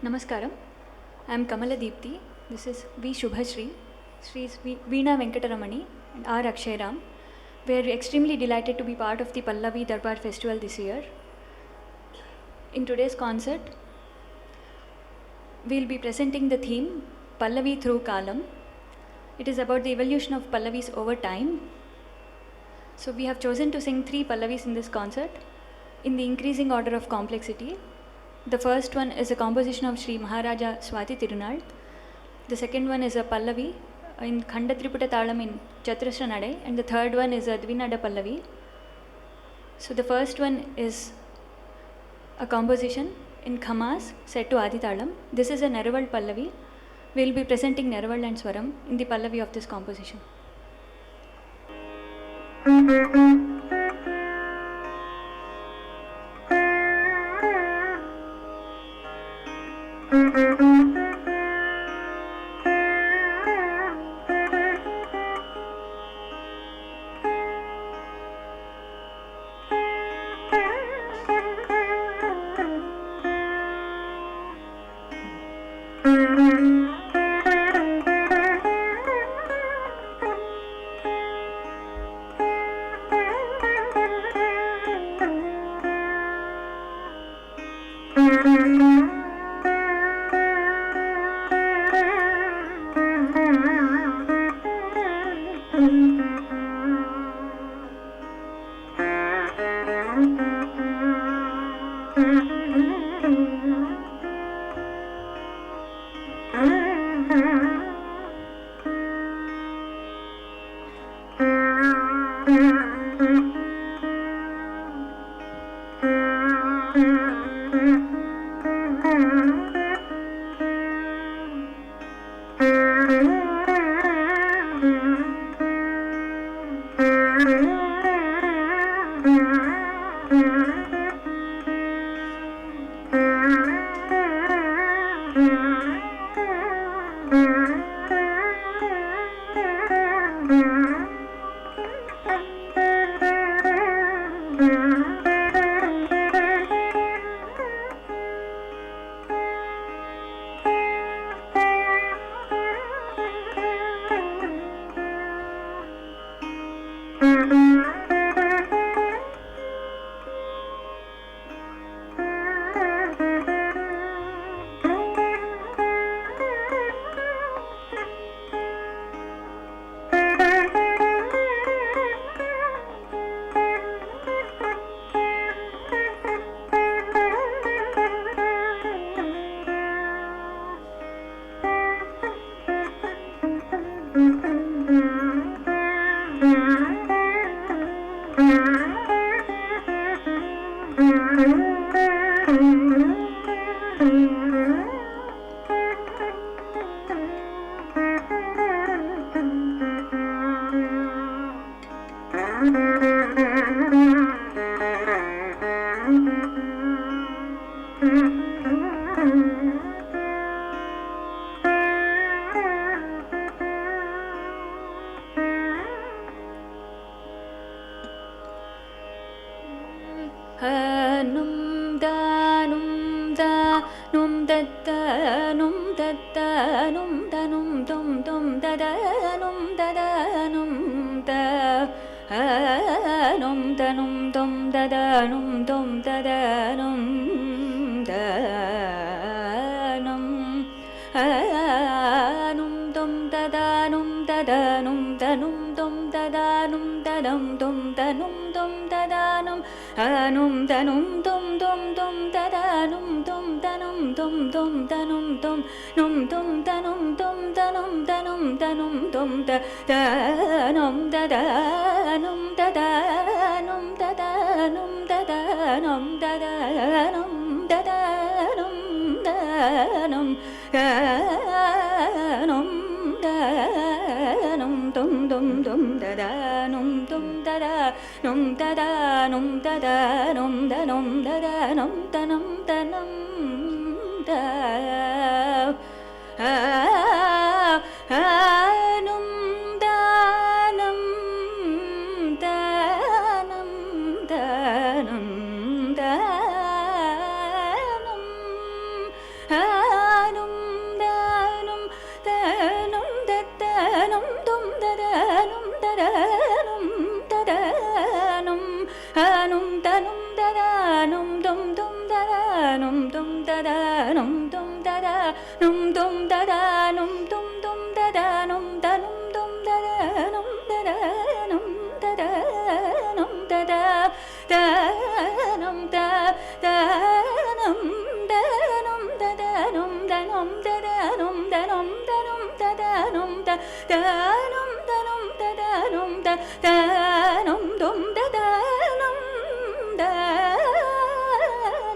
Namaskaram. I am Kamala Deepthi. This is V. Shubhashri, Sri Veena Venkataramani, and R. Akshay-Ram. We are extremely delighted to be part of the Pallavi Darbar Festival this year. In today's concert, we will be presenting the theme Pallavi Through Kalam. It is about the evolution of Pallavis over time. So we have chosen to sing 3 Pallavis in this concert in the increasing order of complexity. The first one is a composition of Sri Maharaja Swati Tirunal. The second one is a Pallavi in Khanda Triputa Talam in Chaturashra Nadai, and the third one is a Dvinada Pallavi. So the first one is a composition in Khamas set to Adi Talam. This is a Neraval Pallavi. We will be presenting Neraval and Swaram in the Pallavi of this composition. Ah tum tada num tum tada num tum tada num tum tum tada num da num tum tada num tada num tada num tada da num da da num da num tada num da num tada num da num da num tada num da da num da num tada num da da num dum da da num da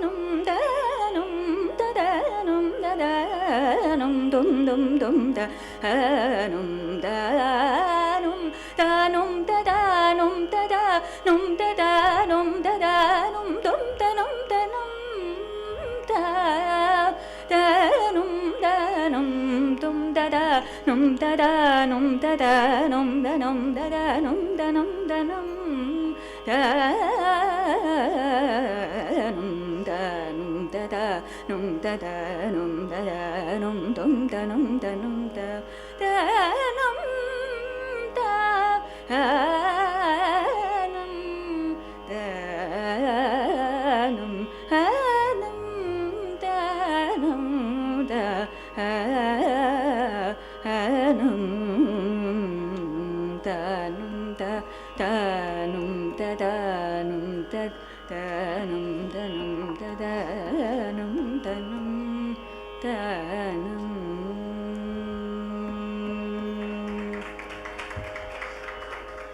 num da num da da num da da num dum dum dum da num da num da num da da num da da num da da num da da num dum da num da num da da num da num dum da da num da da num da da num da num da da num da num da num da num da num da da num da da num da da num dum da num da num da da num da num da num da num da num da num da da num da da num da da num da num da da num da num da num.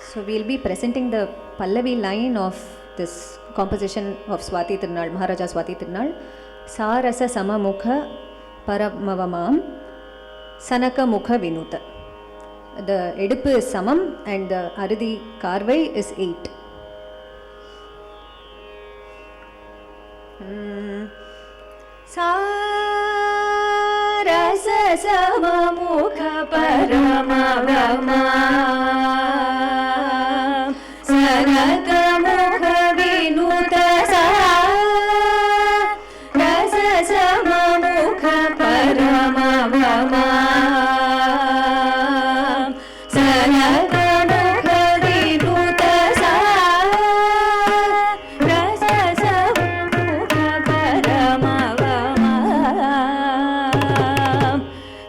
So we'll be presenting the Pallavi line of this composition of Swati Tirunal, Maharaja Swati Tirunal. Sarasa Samamukha Paramavamam Sanaka Mukha Vinuta. The Edippu is Samam and the Aruthi Karvai is 8. Sarasa Samamukha Paramavamam Sanaka Mukha Vinuta. Sarasa Samamukha Paramavamam Sanaka Mukha Vinuta. Sarasa Samamukha Paramavamam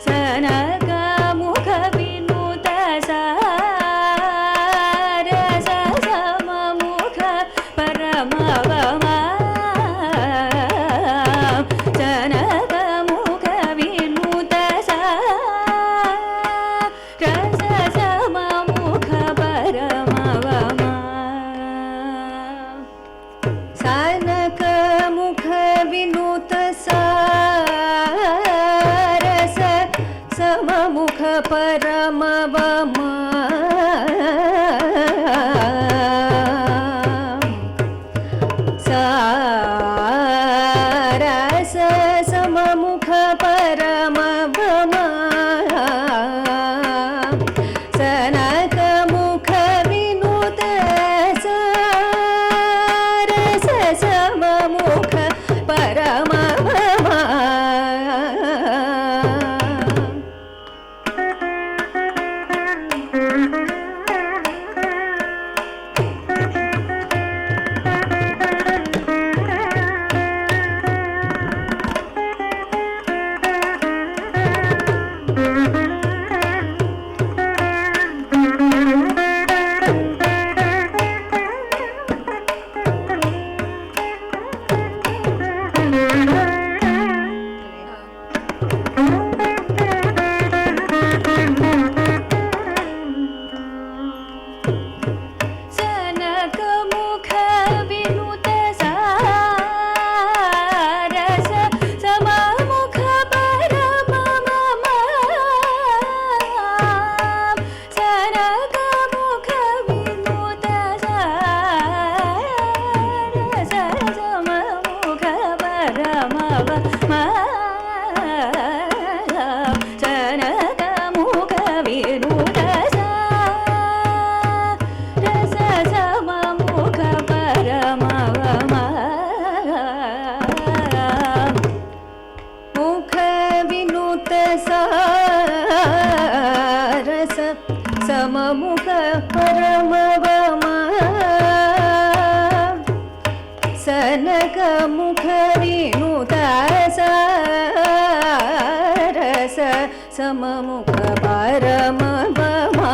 Sanaka Mukha Vinuta. Sarasa Samamukha Paramavamam Sanaka Mukha Vinuta. Sarasa Samamukha Paramavamam Sanaka Mukha Vinuta. Sarasa Samamukha Paramavamam Sarasa Samamukha Paramavamam Sanaka Mukha Vinuta. Sarasa Samamukha Paramavamam सममुख परमवमा सनक मुख विनुता सममुख परमवमा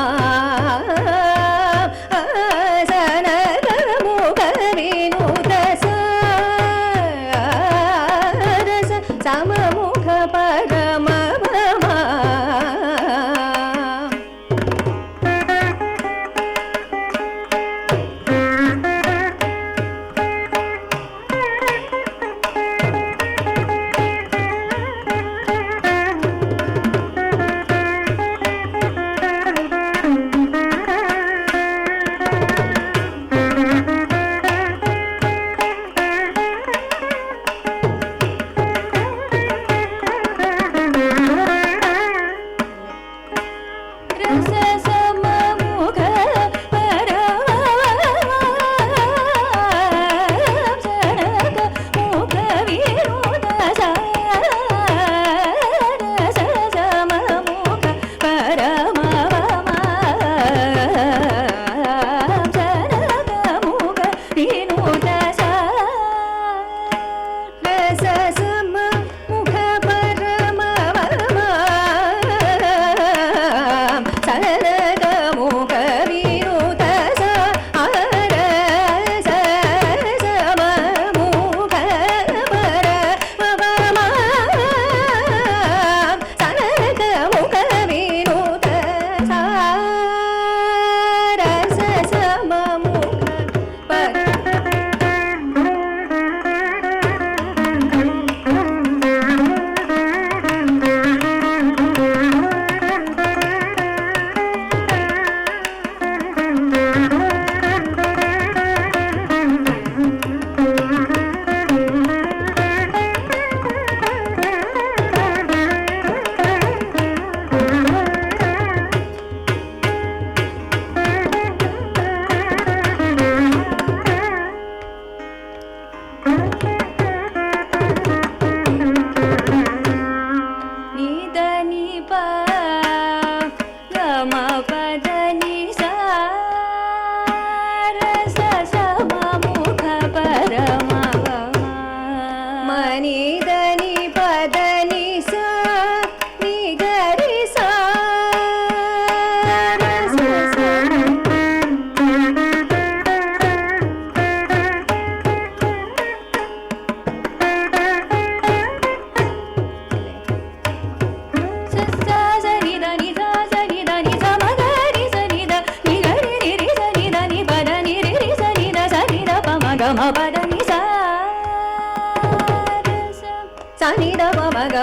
सनगमुख विनुत सारस सममुख परमवमा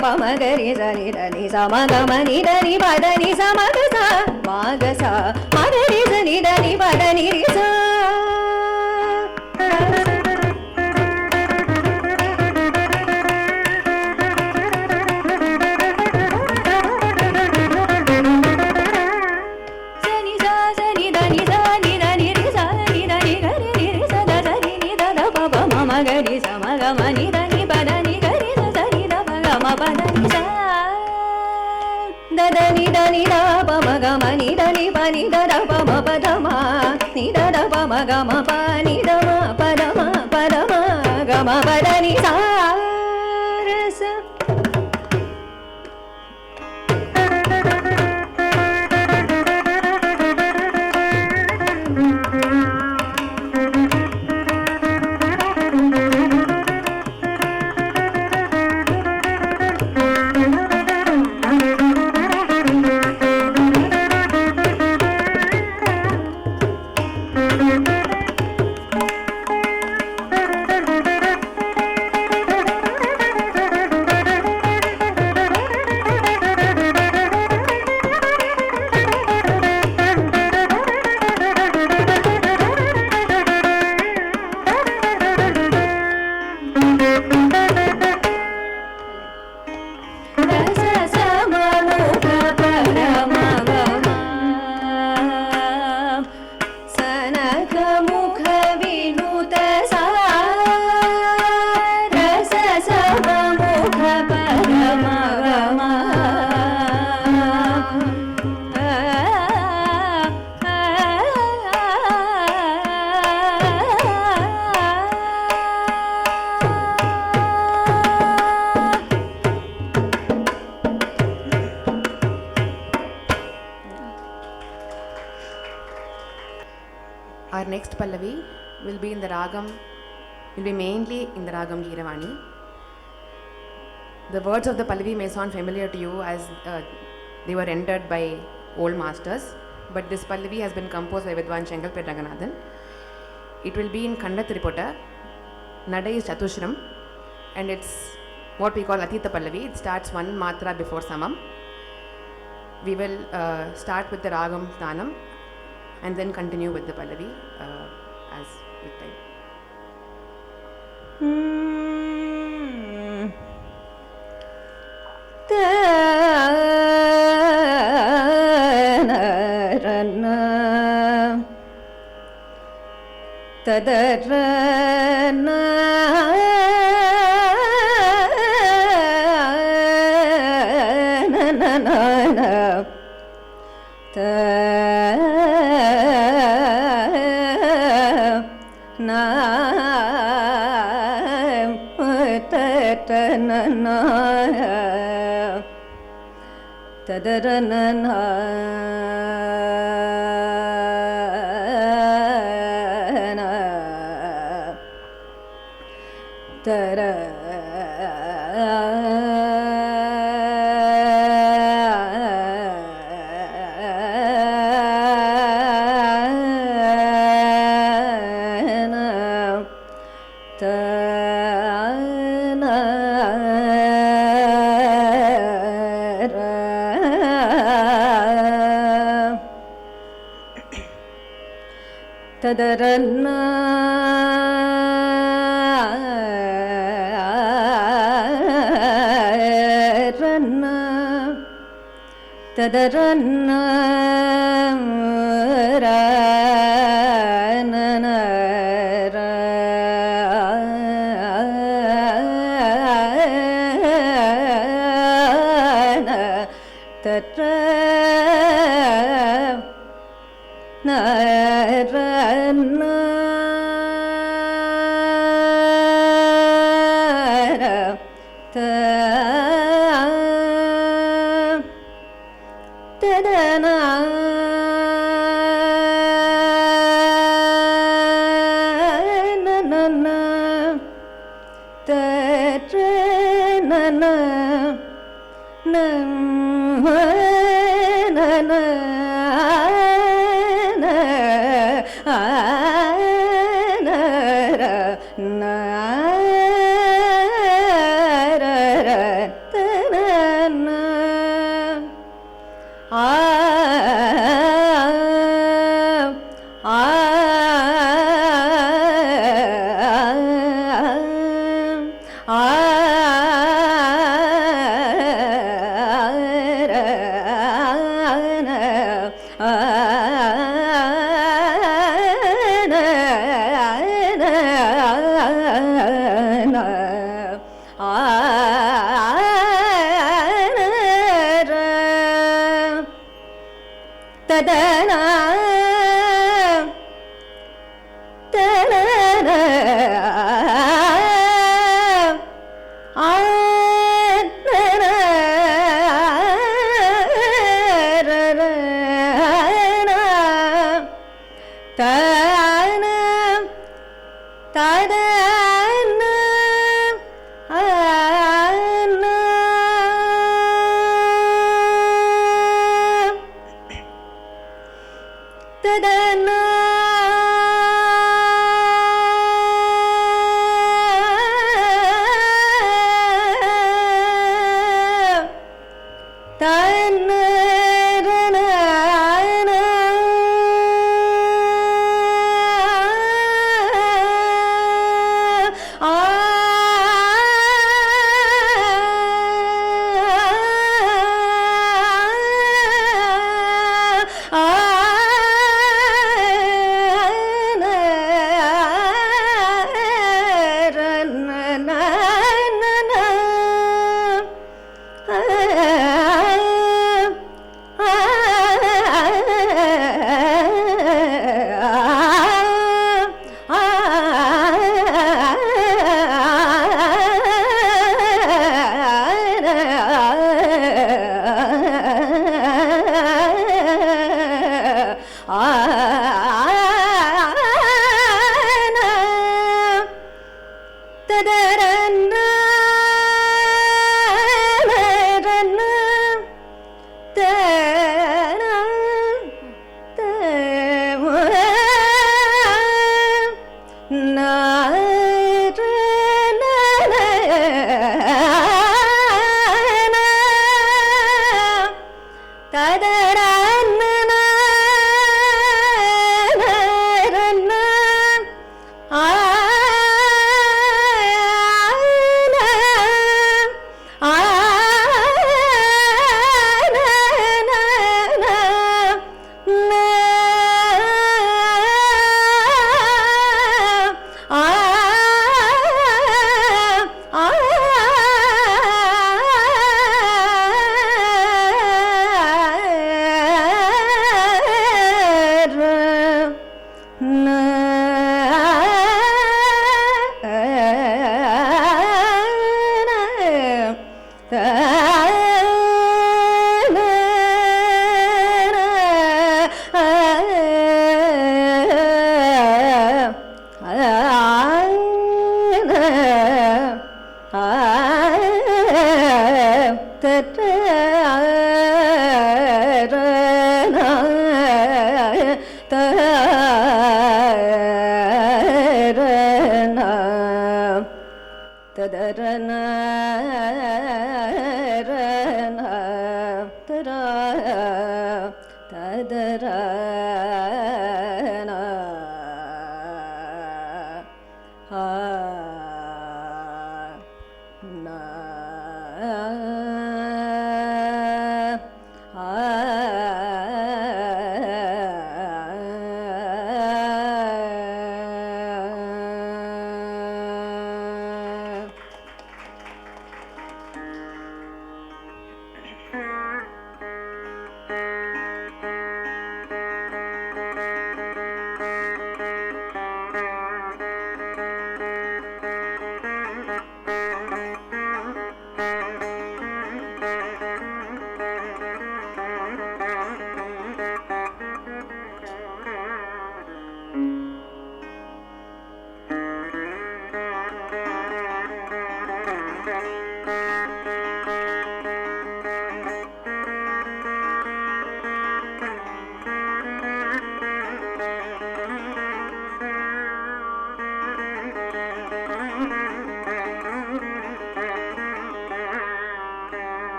Pamagari Zani Dani Samagamani Dani Badani Samagasa Magasa Madari Zani Dani Badani Risa Magari Samagamani Dani Badani Gari Zani Badani Sa Dadani Dani Da Pamagamani Dani Pani Dada Pama Padama Ni Dada Pamagama Pani Dama Padama Padama Gama Badani Sa Rasa next Pallavi will be in the Ragam, will be mainly in the Ragam Giravani. The words of the Pallavi may sound familiar to you as they were rendered by old masters, but this Pallavi has been composed by Vidwan Chengalpet Ranganathan. It will be in Khanda Tripota. Nada is Chatushram, and it's what we call Atita Pallavi. It starts one matra before Samam. We will start with the Ragam Tanam and then continue with the Pallavi as with time. Tadarana na na na ta na ta ta na na tadarana na tara tadarana tadarana ra na na ra na tatra na ra na ra ta tadana na na na tatra na na na na na na na ra na ra ra ta na na tadana tadana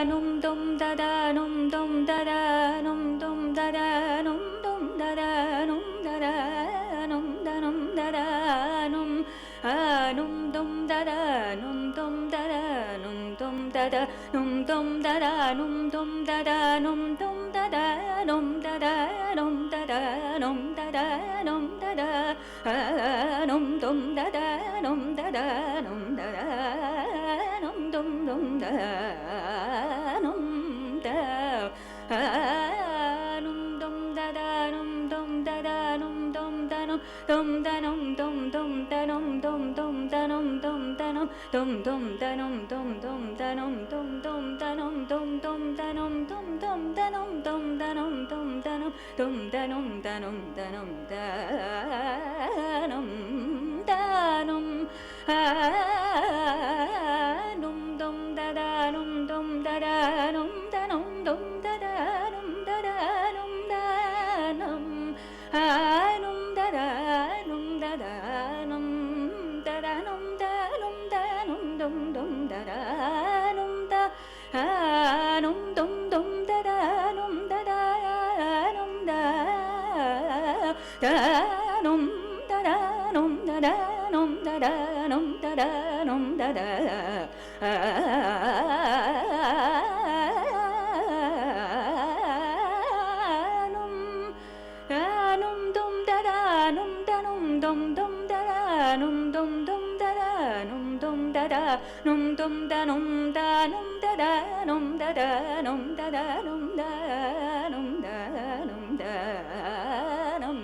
Num dum da da num dum da da num dum tada num tum tada num tum tada num tada num tada num tada num tada num tum tada num tada num tada num tum tum tada num tada num tum tada num tum tada num tum tanum tum tanum tum tum tanum tum tum tanum tum tanum tum tum tanum tum tum tanum tum tum tanum tum tum tanum tum tum tanum tum tanum tum tanum tum tanum tanum tanum tanum tanum num tum tada num tum tada num tanum tum tada num tada num tanum num tada num tada num tada num ta num ta num dum dum tada num ta num dum dum tada num tada num da ta num tada num tada num tada num tada num tada num dum tada num tanum dum dum tada num dum dum tada num dum tada num dum tanum tanum tada num tada num tada num da num da num da num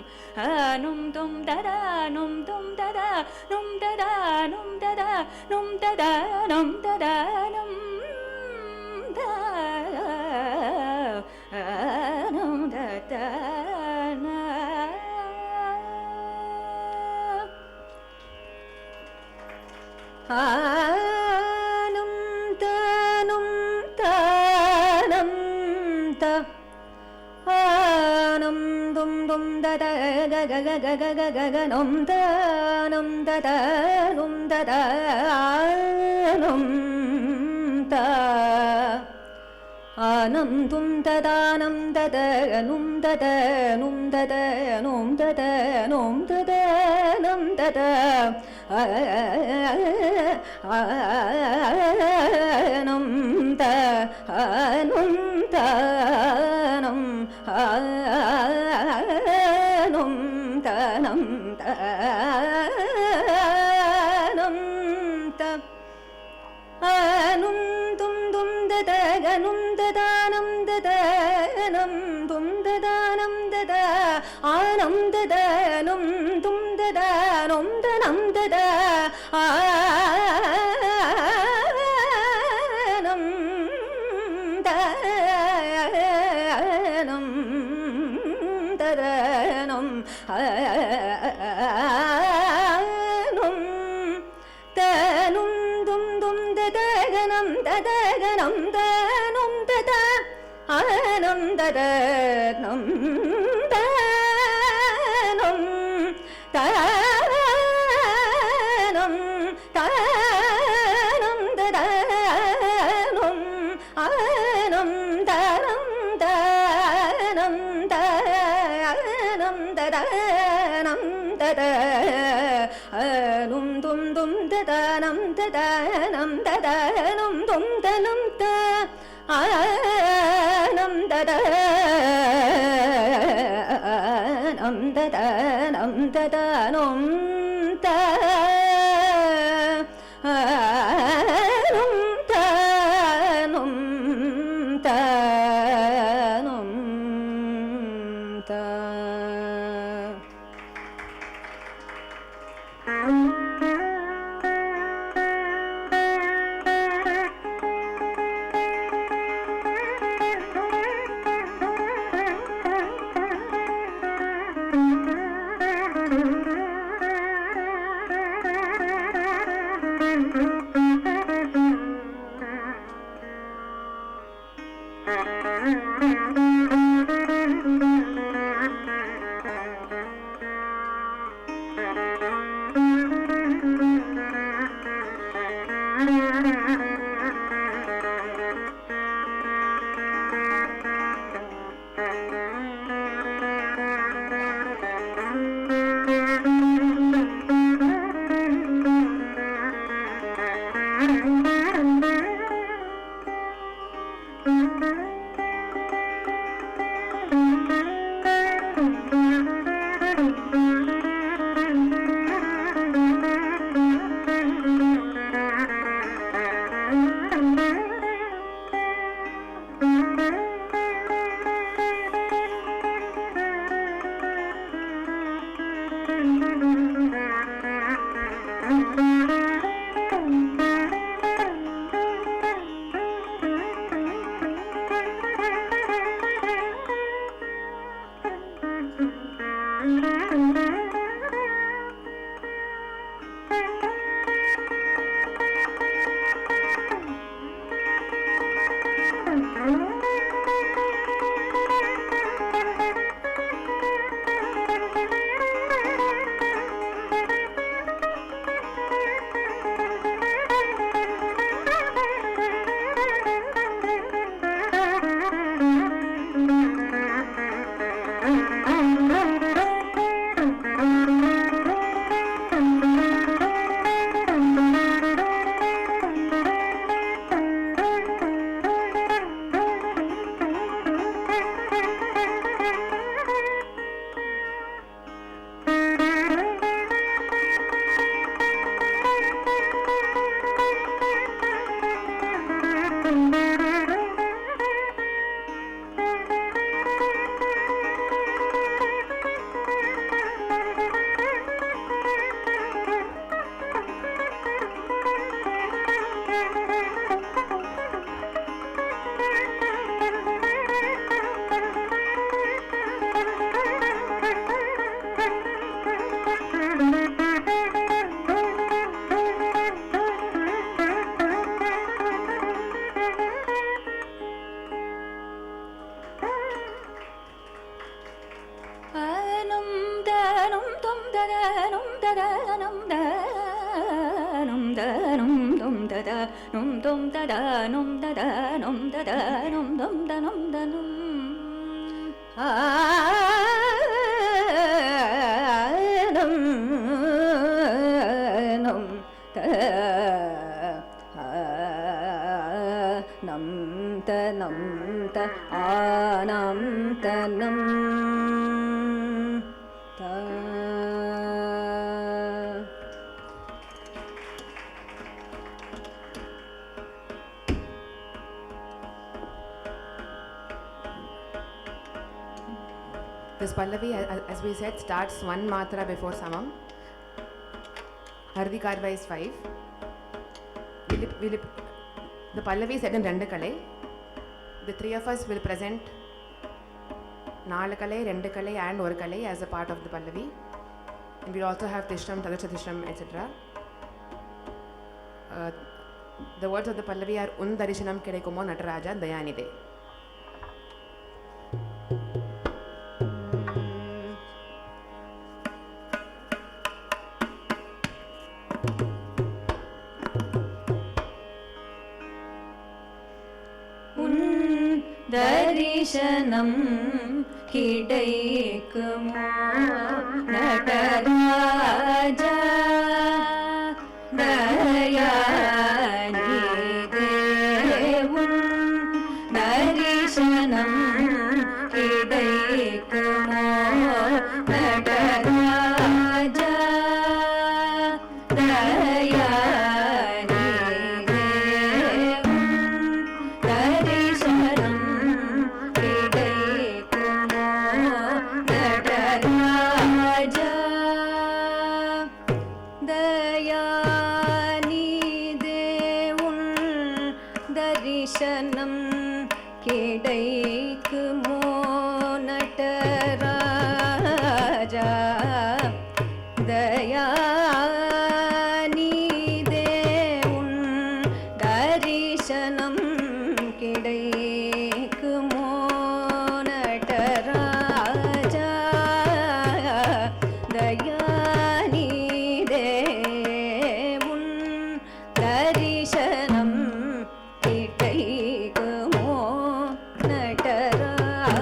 num dum tada num dum tada num tada num tada num tada num tada num da num da da num tanum tanam ta num dum dum da da ga ga ga ga ga ga ga ga num tanum da da num da da num ta anam tum tadanam tada num tada num tada num tada num tada num tada num ta num ta num num ta num ta num ta num tum tum da da ga num da da nam da da nam tum da da nam da da anam da da num tum da da num da nam da da nam da nam da da nam num ta num dum dum da da ga nam da da ga nam da num da da nam da da nam da num ta nam ta nam da da num nam da nam da nam da nam da da nam da da num dum dum da da nam da da nam da da num dum da nam da nam da da nam da da nam da da num ta num ta num ta num ta This Pallavi, as we said, starts one matra before Samam. Hardi Karva is 5. The Pallavi is said in Rendu Kalai. The three of us will present Nalu Kalai, Rendu Kalai and Oru Kalai as a part of the Pallavi. And we'll also have Tishram, Tadusha Tishram, etc. The words of the Pallavi are Undarishanam Kedaikumo Nataraja Dayanide. दर्शनं किडैकुमो नटराजा दयानिधे दर्शनं किडैकुमो नटराजा दर्शनं किडैकुमो नटराजा दयानिधे दर्शनं किडैकुमो नटराजा दयानिधे दर्शनं किडैकुमो नटराजा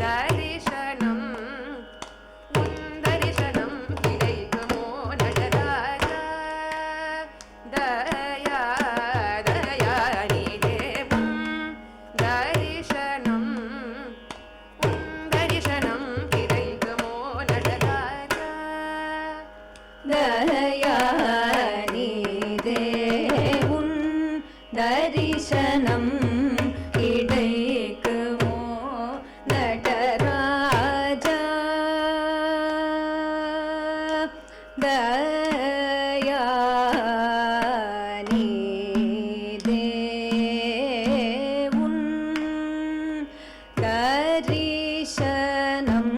दर्शनं தரிசனம்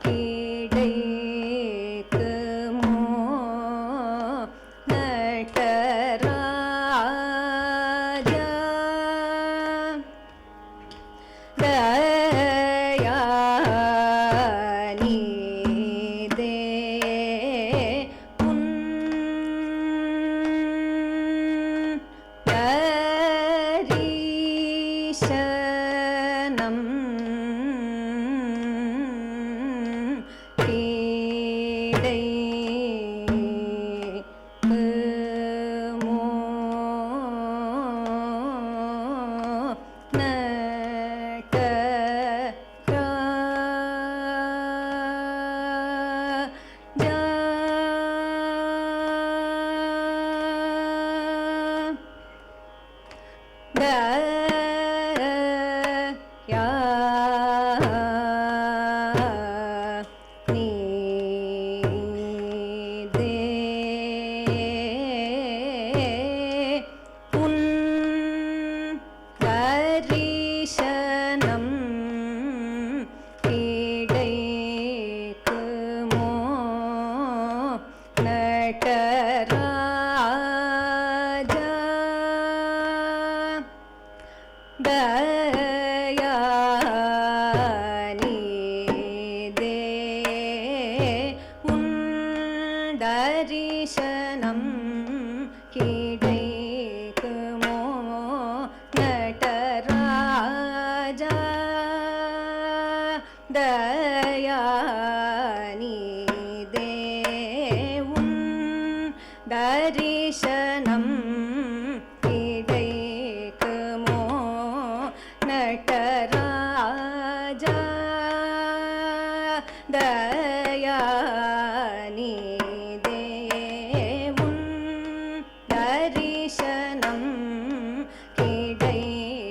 கிடைக்குமோ நடராஜா தயாநிதே உன் தரிசனம் கிடைக்குமோ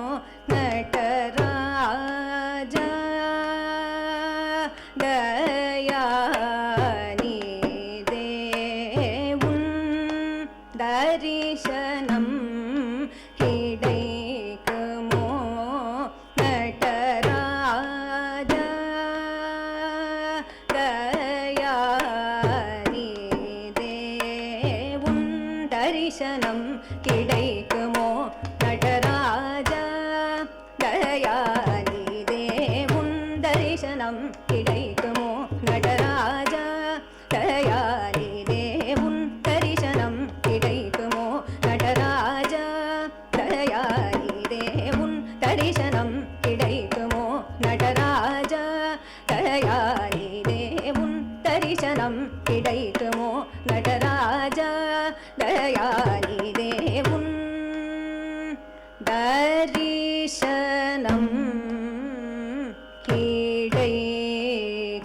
நடராஜா தயாநிதே உன் தரிசனம் கிடைக்குமோ நடராஜா தயாநிதே உன் தரிசனம் கிடைக்குமோ நடராஜா தயாநிதே உன் தரிசனம் கிடைக்குமோ நடராஜா தயாநிதே உன் தரிசனம் கிடைக்குமோ நடராஜா தயாநிதே உன் தரிசனம் கிடைக்குமோ நடராஜா தயாநிதே உன் தரிசனம் கிடைக்குமோ நடராஜா தயாநிதே உன் தரிசனம் கிடைக்குமோ நடராஜா தயாநிதே உன் தரிசனம் கிடைக்குமோ நடராஜா தயாநிதே உன் தரிசனம் கிடைக்குமோ நடராஜா தயாநிதே உன் தரிசனம் கிடைக்குமோ நடராஜா தயாநிதே உன் தரிசனம்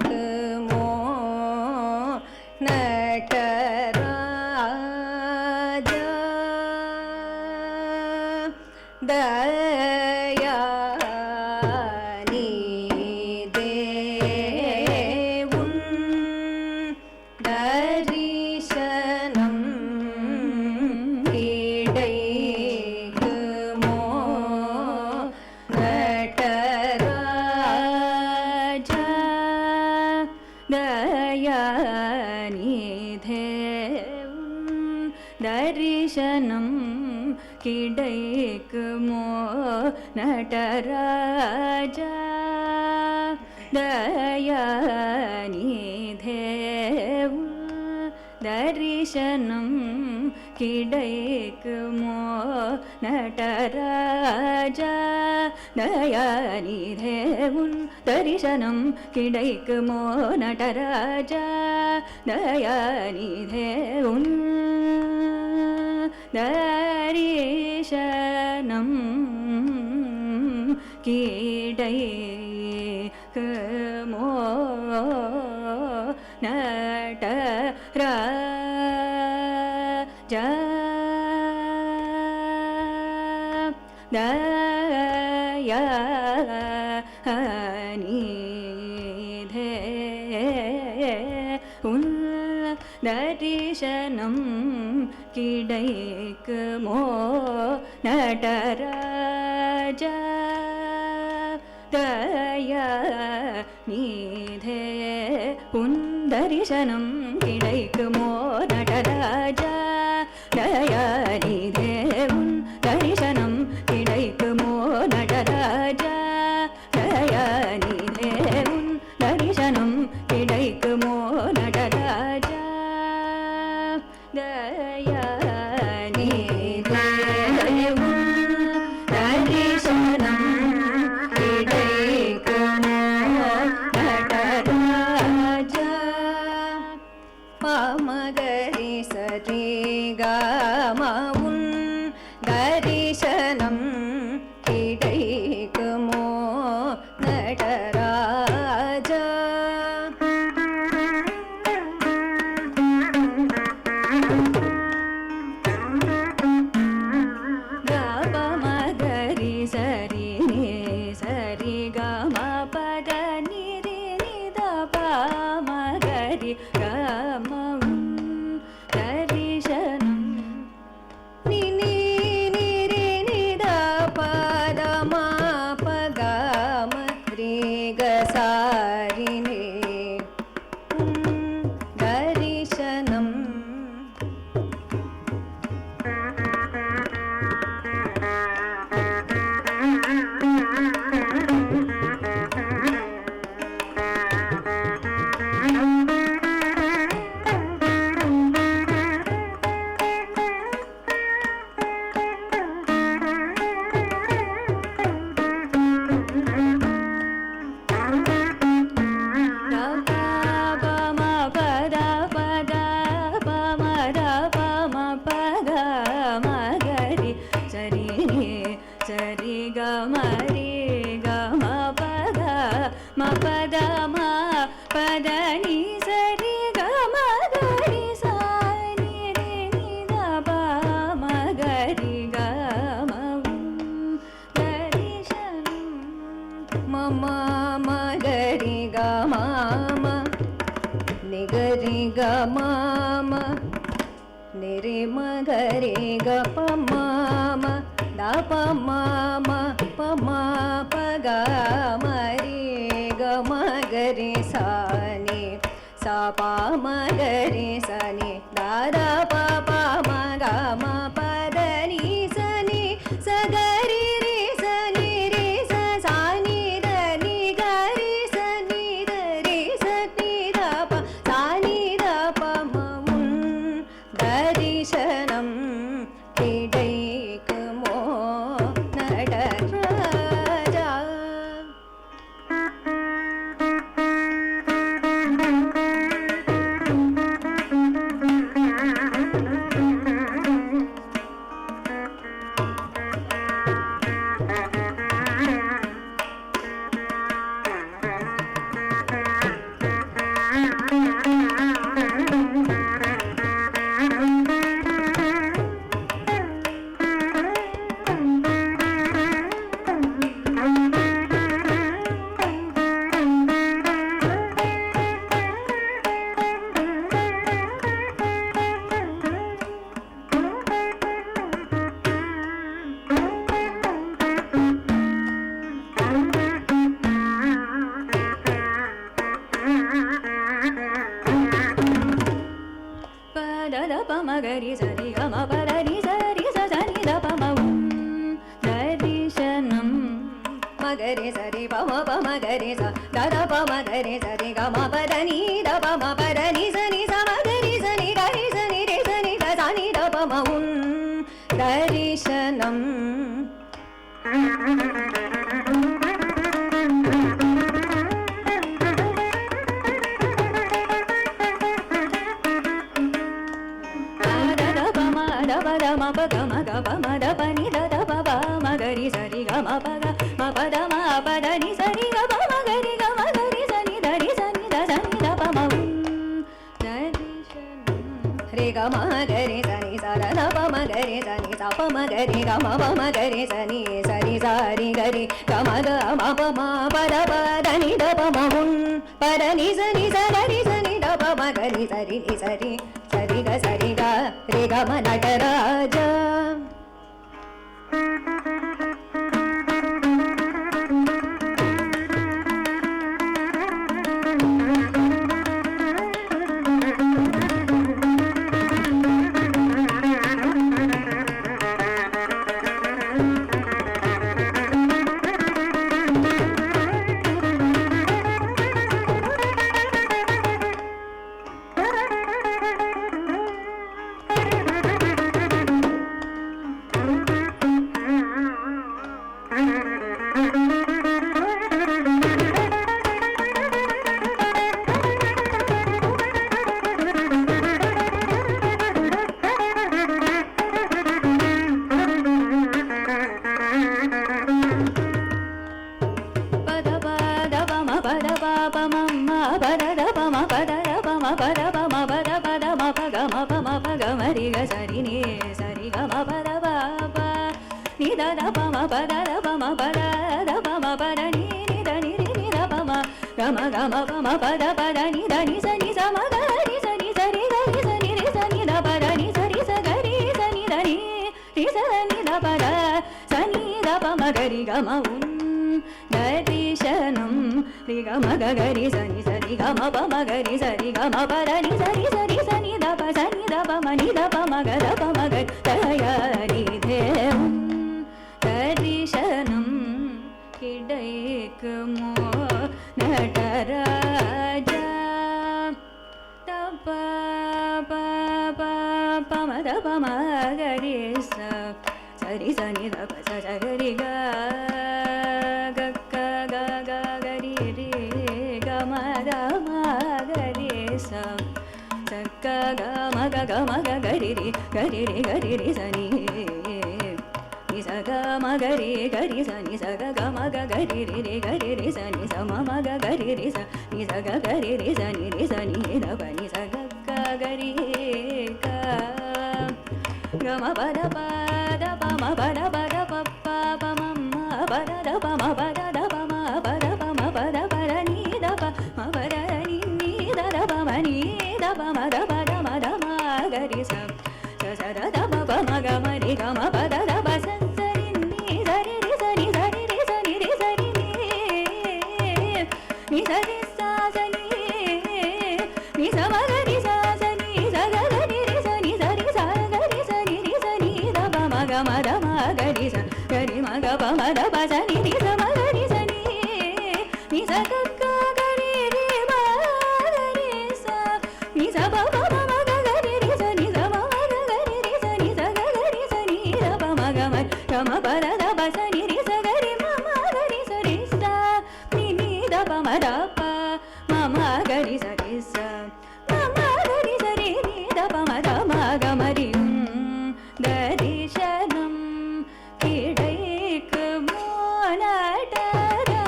கிடைக்குமோ நடராஜா தயாநிதே உன் தரிசனம் கிடைக்குமோ நடராஜா தயாநிதே உன் தரிசனம் கிடைக்குமோ நடராஜா தயாநிதே உன் தரிசனம் கிடைக்குமோ நடராஜா தயாநிதே உன் தரிசனம் கிடைக்குமோ நடராஜா தயாநிதே உன் தரிசனம் கிடைக்குமோ நடராஜா தயாநிதே உன் தரிசனம் கிடைக்குமோ நடராஜா தயா நீதே உன் தரிசனம் கிடைக்குமோ நடராஜா தயா நீதே உன் தரிசனம் கிடைக்குமோ நடராஜா தயா நீதே உன் தரிசனம் கிடைக்குமோ நடராஜா தயா நீதே உன் தரிசனம் கிடைக்குமோ நடராஜா பாமகரி சரி காமவுன் தரிசனம் கிடைக்குமோ நடராஜா மகரி சரி சரி கம பத நிரி நித பாமகரி கமம் தரிசனம் நினி நிரி நித பதமா பகம ரீக சாரினே தரிசனம் மகரி கமாம நிகரி கமாம நிரி மகரி கபமாம தபமாம பமா பகமரி கமகரி சானி சபாமகரி சனி தாதா பாபா மகம பதனி சனி சகரி ரி சனி ரி சானி தனி கரி சனி தரி சனி தப சானி தப மமுன் தரிசனம் கிடைக்குமோ நடராஜா மகரி சரி கம பதனி சரி சனி தபமம் தரிசனம் மகரி சரி பம பமகரி ச தத பமகரி சரி கம பதனி தபம பதனி சனி சமகரி சனி கரி சனி ரே சனி தனி தபமம் தரிசனம் மகரி சரி கம பக மபத மபதனி சரி கம மகரி கம கரி சனி தரி சனி தனி தபமம் தரிசனம் ரே கம கரி சனி சரண பமகரி சனி தபமகரி கம பமகரி சனி சரி சாரி கரி கம கம பம பத பதனி தபமம் பதனி சனி சரி சனி தபமகரி சரி சரி சரி க சரி க ரே கம Nataraja ma pa ma pa da pa da ni sa ni sa ma ga ri sa ni sa ri ga ri sa ni ri sa ni da pa da ni sa ri sa ga ri sa ni da ni ri sa ni da pa da sa ni da pa ma ga ri ga ma darishanam ri ga ma ga ga ri sa ni ga ma pa ma ga ri sa ma pa da ni sa ri sa ni da pa ma ni da pa ma ga da ya ri the darishanam kidaiku mo nataraja da pa pa pa pa ma da pa ma ga ri sa ri sa ni da pa sa ga ri ga ga ma ga ga ri ri sa ni sa ga ma ga ri sa ni sa ga ma ga ga ri sa ni sa ma ma ga ga ri sa ni sa ga ga ri sa ni da pa ni sa ga ga ri ga ma pa da ma pa da pa pa pa ma ma pa da pa ma pa da pa ma pa da pa da ni da pa ma pa da ni da pa ma ni da pa ma da pa da ma ga ri sa sa da da pa ma ga ma ri ga ma pa da pa sa sa ri ni sa ri sa ni sa ri sa ni sa ri ni sa ri sa ni sa ma ga ri sa ni sa ga ga ri sa ni sa ri sa ga ri sa ni da pa ma ga ri sa ga ri ma ga pa ma da pa sa ni sa ma ga ri sa ni sa ga ga ga ri ma ga ri sa ni sa pa pa ma ga ga ri sa ni sa ma ga ga ri sa ni sa ga ga ri sa ni da pa ma ga pa da pa sa ni sa ga ri ma ga ri sa ni da pa ma da pa ma ga ri sa ma ga ri sa ni da pa ma ga ma ri darishanam kidaiku mo nataraja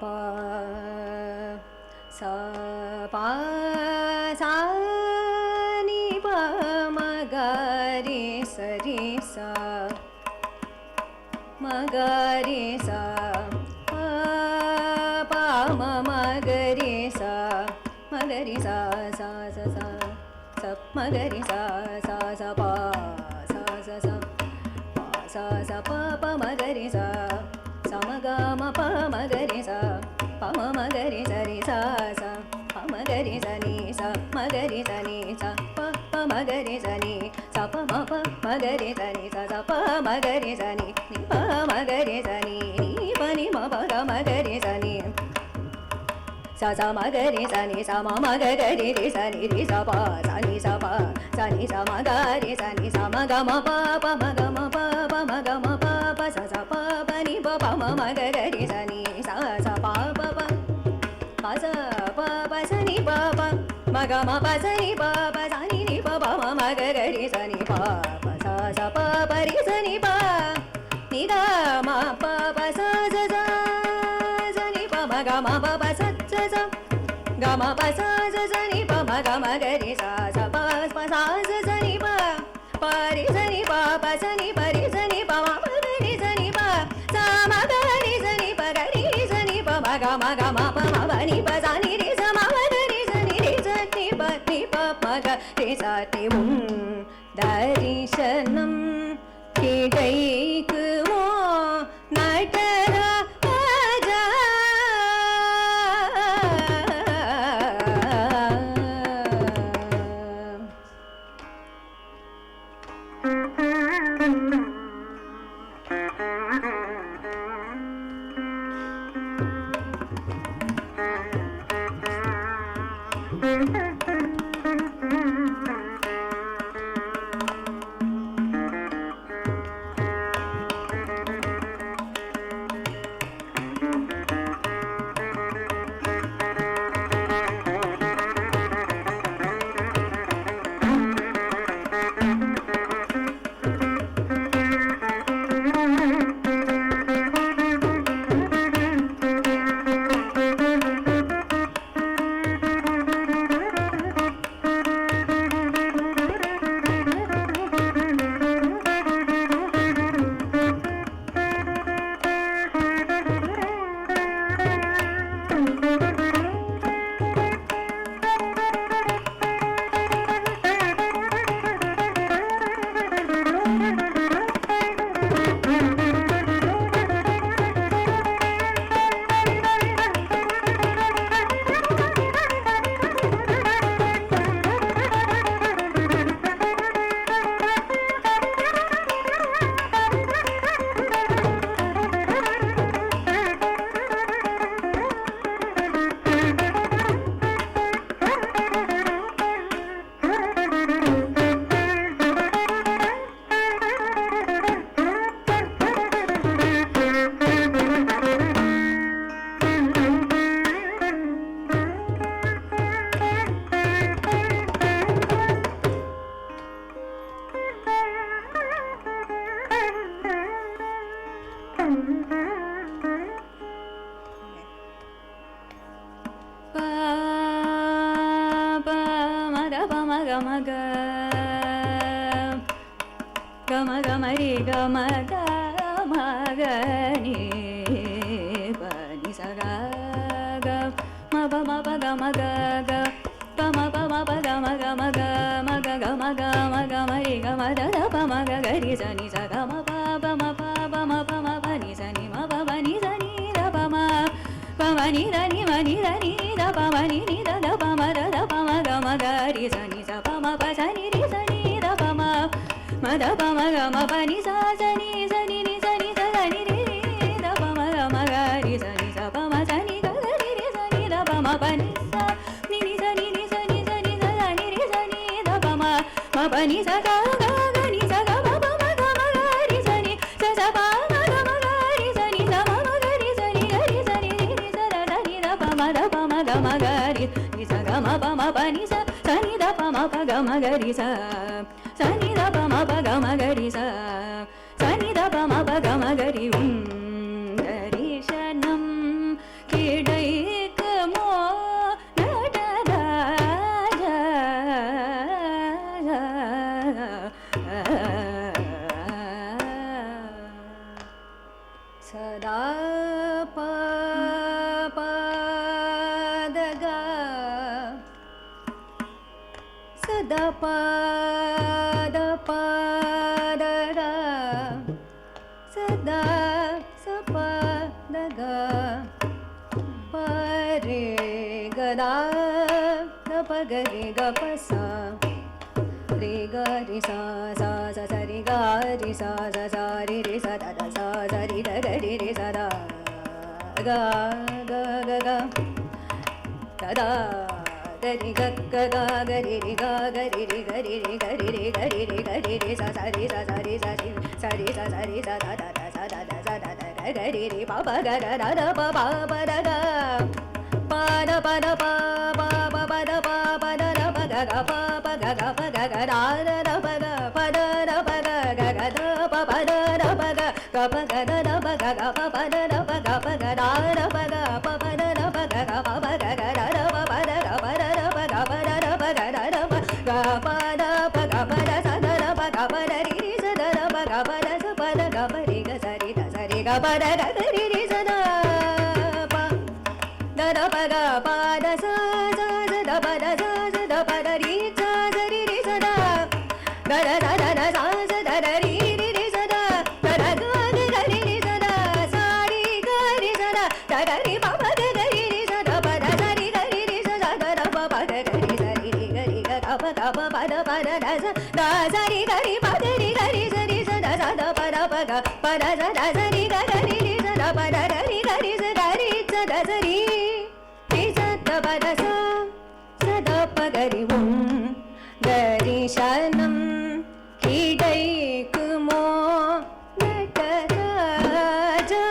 pa sa pa sa ni pa ma ga ri sa ma ga ri sa pa pa ma ga ri sa sa sa ma ga ri sa pa sa pa pa ma ga ri sa ma ga ma pa ma ga ri sa pa ma ga ri sa ri sa pa ma ga ri sa ni sa ma ga ri sa ni sa pa ma ga ri sa ni sa pa ma ga ri sa ni sa pa ma ga ri sa ni pa ma ga ri sa ni pa ni ma pa ga ma ga ri sa ni sa ma ga ri sa ni sa ma ga ri sa ni ri sa pa sa ni sa ma ga ri sa ni sa ma ga ma pa ma ga ma pa ma ga ma pa sa pa ni pa ma ga ri sa ni sa pa pa sa ni pa ma ga ma pa sa ni pa sa ni pa ma ga ri sa ni pa sa pa ri sa ni pa ni da ma pa sa ni pa ma ga ma pa sa ga ma pa sa ni pa ma ga ma ga ri sa pa sa ni pa ri sa ni pa sa ni pa ri sa ni pa ma ga ri sa ni pa sa ma ga ri sa ni pa ga ri sa ni pa ma ga ma pa ma ni pa sa ni ri sa ma ga ri sa ni pa ma ga ri sa ni darishanam kidaiku mo nataraja gama gama re gama ga ma ga ni pa ni sa ga ga ma pa ga ma ga ga pa ma ga ma ga ma ga ma ga ma ga ga ma ga re ga ma da pa ma ga ga ri sa ni sa ga ma pa ma pa ni sa ni ma pa ni sa ni da pa ma ni da ni ma ni da ni da pa ma ni da da pa ma ga ma ga ri sa ni sa pa ma pa sa ni ri sa ni da pa ma da pa ma ga ma pa ni sa ni sa ni sa ni sa ga ni ri da pa ma ga ri sa ni sa pa ma sa ni ga ri sa ni da pa ma pa ni sa ni sa ni sa ni sa ni sa ga ni ri sa ni da pa ma pa ni sa ga ni sa ga ma pa ma ga ri sa ni sa pa ma ga ri sa ni sa ma ga ri sa ni sa ni sa da ni da pa ma ga ma ga ri ni sa ga ma pa ni sa ni da pa ma pa ga ma ga ri sa ni da pa ma pa ga ma ga ri sa ni da pa ma pa ga ma ga ri darishanam kidaikamo nadaraja sada pa pa da ga sada pa da pa da ga sada sa pa da ga pa re ga da pa ga re ga pa sa re ga ri sa sa ri ga ri sa ri sa da sa ri da ga ri sa da ga ga ga ga da ga ri ga ga ga ri ga ga ri ga ri ga ri ga ri ga ri sa ri sa ri sa ri sa da sa da ga ri pa pa ga da da pa pa da ga pa da pa da pa pa pa da pa pa da pa ga ga pa pa ga ga pa ga ga da pa ga pa da pa ga ga ga da pa pa da pa ga ga pa ga da pa ga ga pa pa da pa ga pa ga da pa ga pa pa da pa ga ga pa pa ga ga da pa pa da pa da pa ga pa da pa ga da pa ga pa da pa ga pa da sa da pa ga pa da ri sa da pa ga pa da sa pa da ga pa ri ga sa ri ga pa da ga ri sa da pa da pa ga pa da sa da pa da sa da pa da ri sa ri sa da sa da ri sa da ga ga ri sa da sa ri ga ri sa da ga ri pa pa ga ri sa da pa da sa ri ga ri sa da da pa pa ga ri sa ri ga ga pa da pa da sa ri ga ri pa ga ri sa da sa da pa da sa ri ga ri sa da pa da ri ga ri sa da sa ri sa da pa da sa da pa ga ri darishanam kidaikamo nadaraja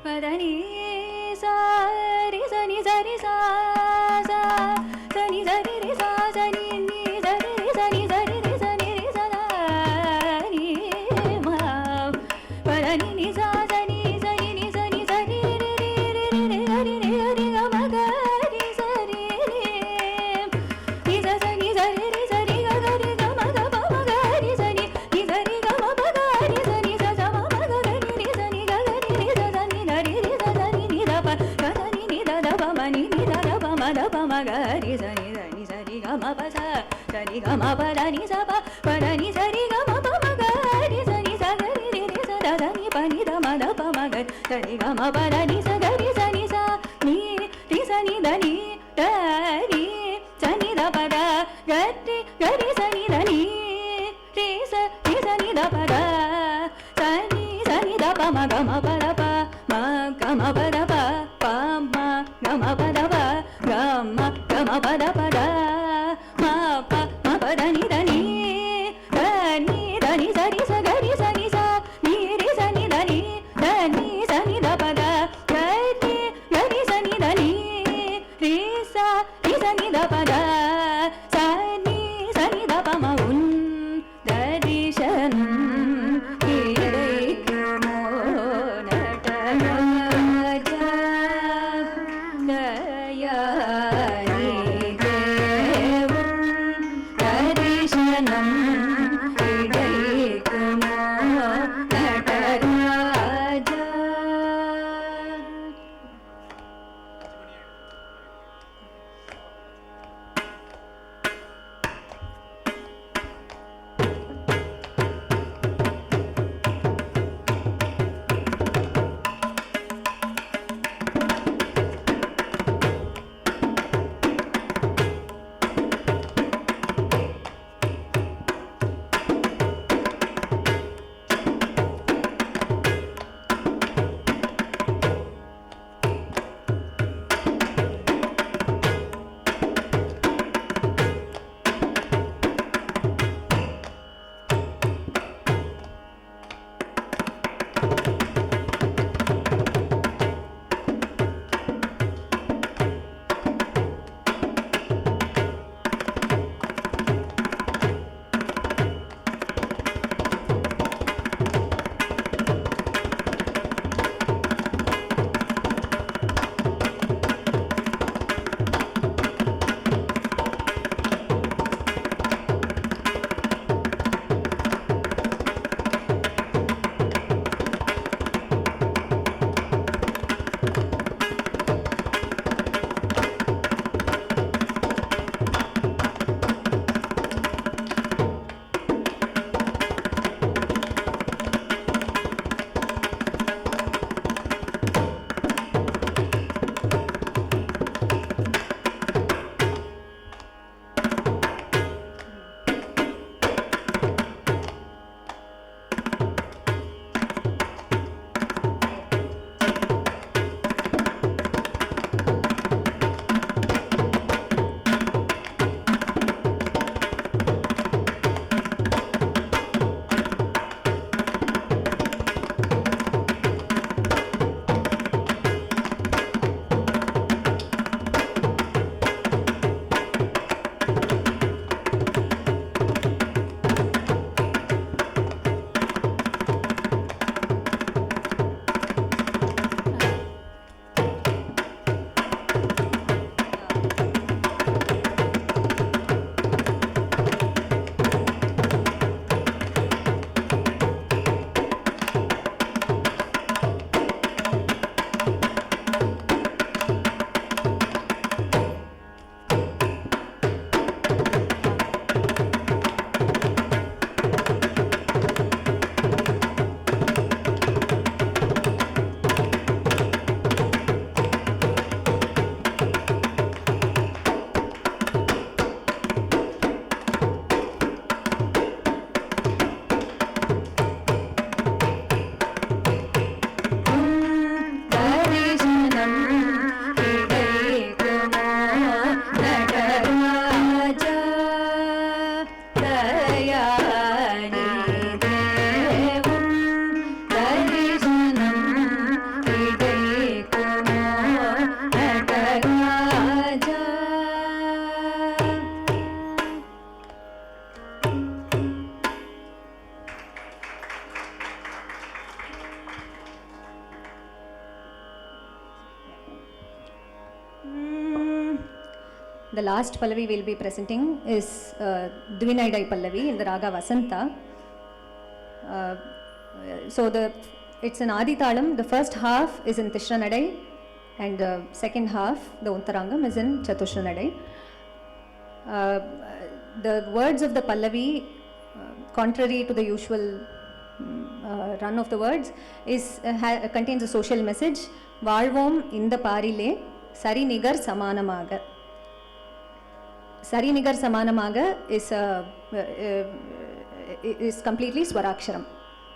பதனி sorry சனி சரி சா சா சனி சரி ரி சா சனி நீ சரி ரி சனி சரி ரி சனி ரி சதா நீ மா பதனி நி சா சனி சனி நி சனி சரி ரி ரி ரி ரி ரி ஹரி ரி ஹரி க ம க ரி சரி ரி நி ச சனி சரி ரி சரி க க ரி க ம க ப ம க ரி சனி நி சரி க ம ப க ரி சனி ச ச ம ம க ரி ரி சனி க க ரி ரி ச சனி த ரி ரி ச சனி நி த ப க சனி நி த த ப ம நி நி த த ப ம த ப ம க ரி சனி த நி சரி க ம ப ச சரி க ம ப த நி ச ப ப த நி சரி க ம ப ம க ரி சனி ச க ரி ரி ரி ச த த நி ப நி த ம த ப ம க சரி க ம ப த நி ச க ரி சனி ச நீ ரி சனி த நீ த ரி சனி த ப த க ரி க ரி சனி த நீ ரி சனி த ப த சனி சனி த ப ம க ம ப த ப ம க ம ப த ப ப ம க ம ப த ப க ம க ம ப த ப த ம ப ம ப த நி த நீ த நீ த நீ ச ரி ச க ரி சனி ச நீ ரி சனி த நீ த நீ சனி த ப த க ரி க ரி சனி த நீ ரி ச ரி சனி த ப த ச நீ சனி த ப ம உன் தரிசனம் கிடைக்குமோ Nataraja தயாநிதே The last Pallavi we'll be presenting is Dvinaidai Pallavi in the Raga Vasanta. So it's an Adi Talam. The first half is in Tishra Nadai and the second half, the Untarangam, is in Chatushra Nadai. The words of the Pallavi, contrary to the usual run of the words, contains a social message. Valvom inda parile sari nigar samanamaga. Sari nigar samanamaga is completely Swaraksharam.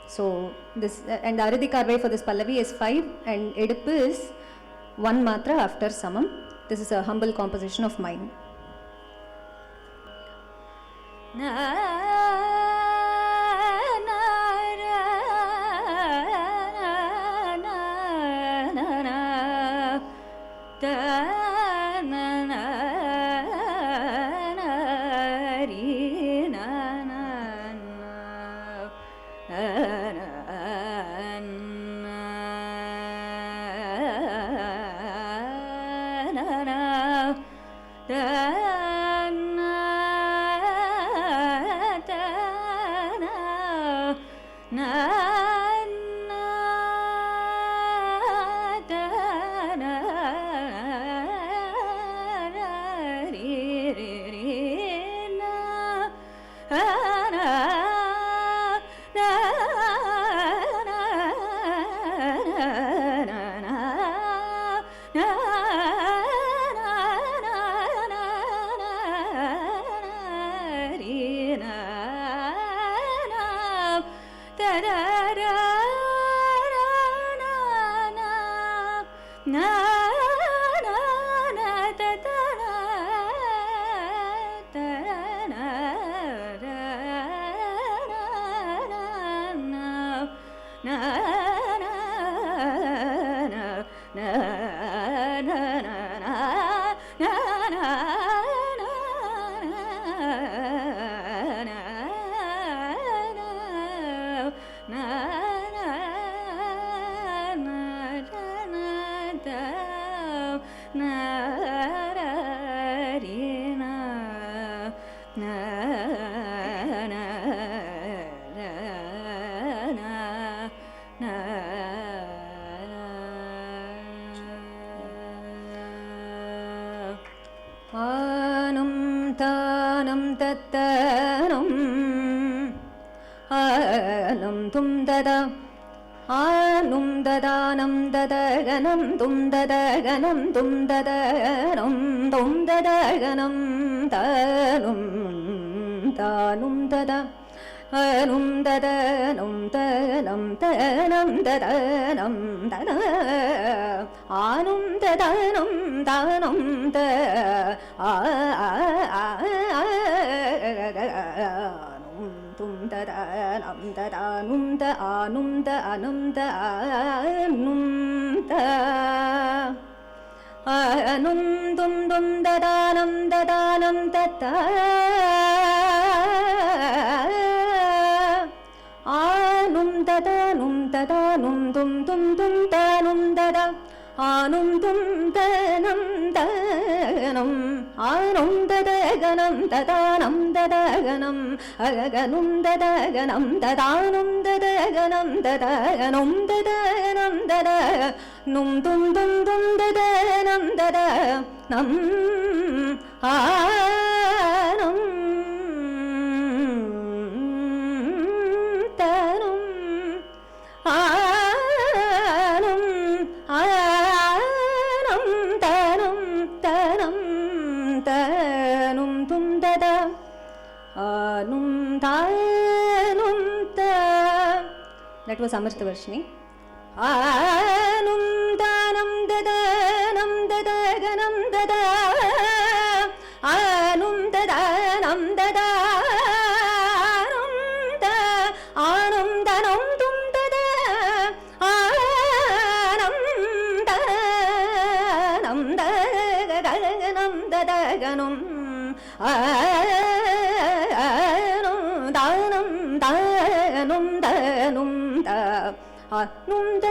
So this and the Aradhi Karvai for this Pallavi is 5 and Eduppu is 1 matra after Samam. This is a humble composition of mine. Anum dadanam dadaganam tum dadaganam tum dadaganam tum dadaganam tanum tanum dada anum dadanum tanam tanam dadanam dana anum dadanum tanum da tum da da nam da da num da anum da anum da anum da anum dum dum da da nam da da anum da da num da da num dum dum dum da num da da anum dum da nam da nam anum da da ganam da da nam da da ganam agaganum da da ganam da da num da da ganam da da ganum da da nam da da num dum dum dum da da nam da da nam anum tanum anum anum tanum tanum tanum tum dada anum tanum ta. That was Amrita Varshini. Anum tanam dada nam dada ganam dada anum dada nam dada anum da anum danum tum dada anum da nam da ganam dada ganum anum danum danum danum da anum da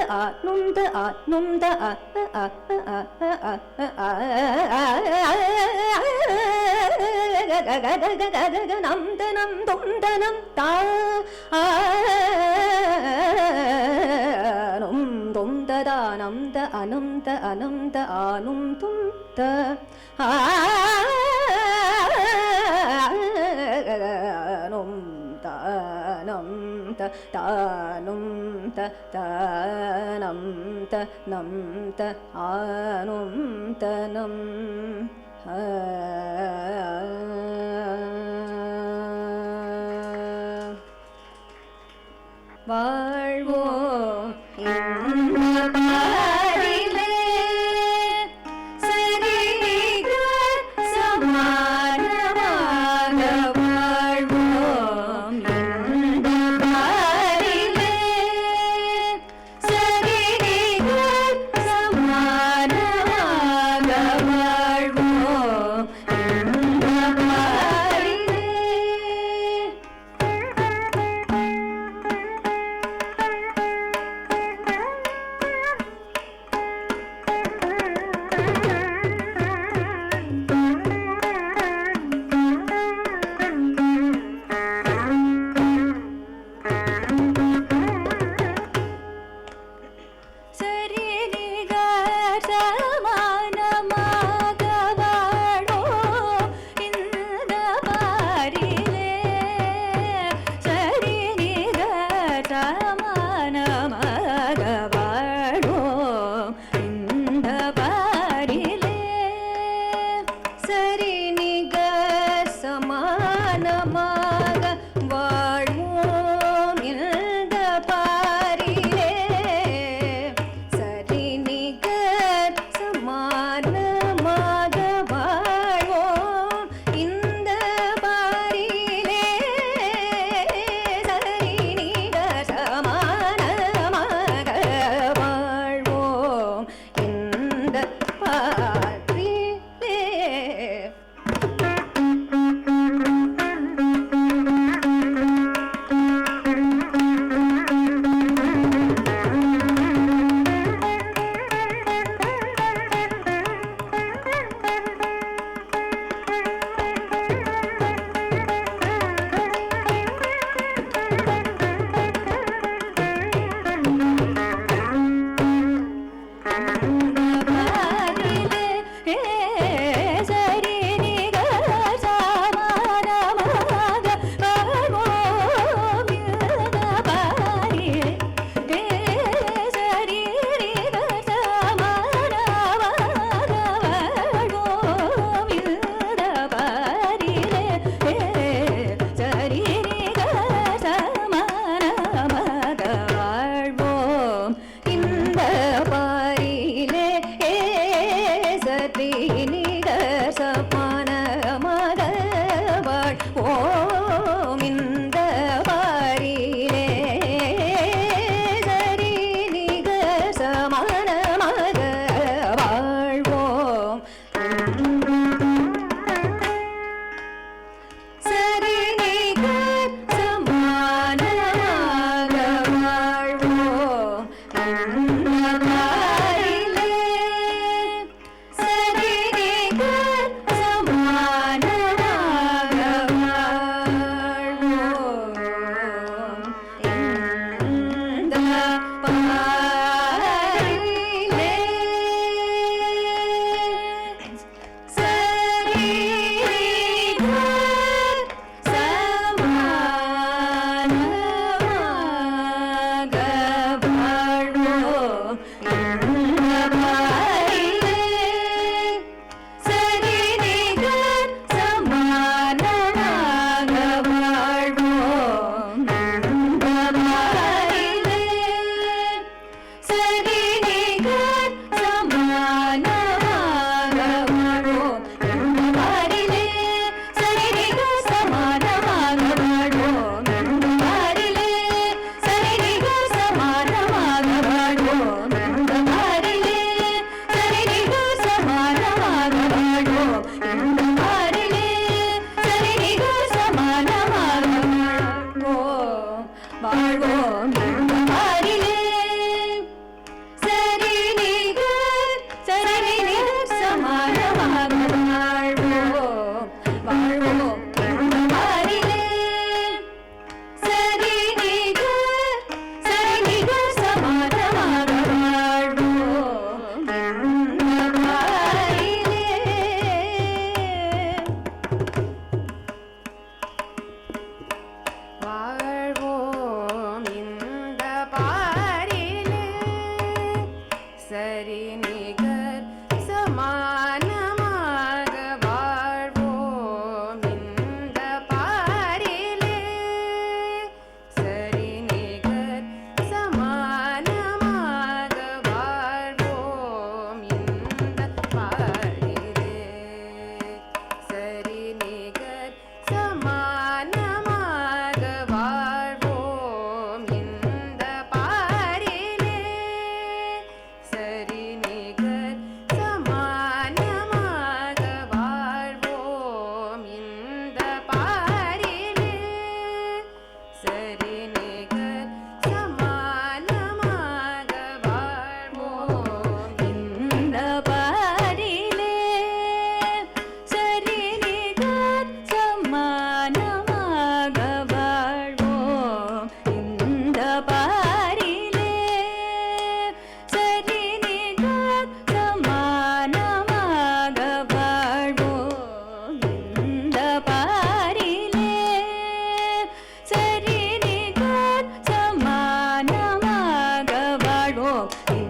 வாழ்வோம் இந்த பாரிலே சரிக சமானமாக வாழ்வோம் இந்த பாரிலே சரிக சமானமாக வாழ்வோம் இந்த பாரிலே.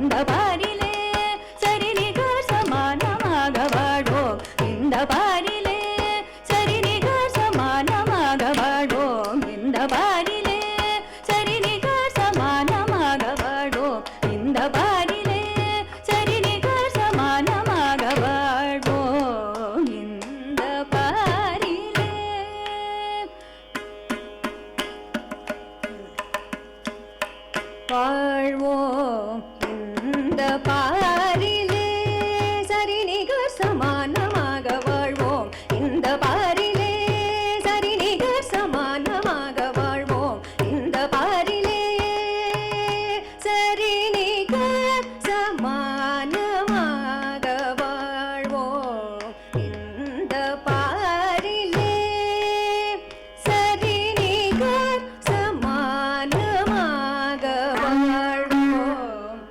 இந்த பாரிலே சரி நிகர் சமானமாக வாழ்வோம் இந்த பாரிலே சரி நிகர் சமானமாக வாழ்வோம் இந்த பாரிலே சரி நிகர் சமானமாக வாழ்வோம் இந்த பாரிலே சரி நிகர் சமானமாக வாழ்வோம் இந்த பாரிலே வாழ்வோம் இந்த பாரிலே சரி நிகர் சமானமாக வாழ்வோம் இந்த பாரிலே சரி நிகர் சமானமாக வாழ்வோம் இந்த பாரிலே சரி நிகர் சமானமாக வாழ்வோம் இந்த பாரிலே சரி நிகர் சமானமாக வாழ்வோம்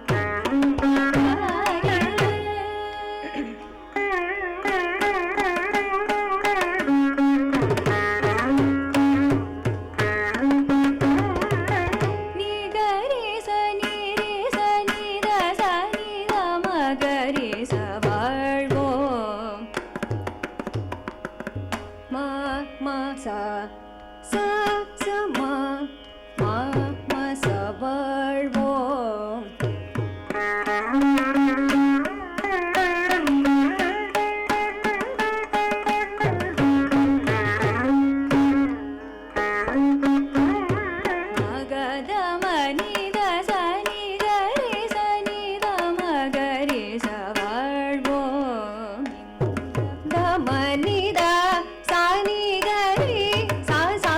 நிகரேச நிரேச நிரச நிரமகரேச வாழ்வோம் மா மா சா சா ச மா மா மா ச வாழ்வோம் மகத மனித சனி கரி சனி மகரி ச வாழ்வோம் மனித சனி கரி சா சா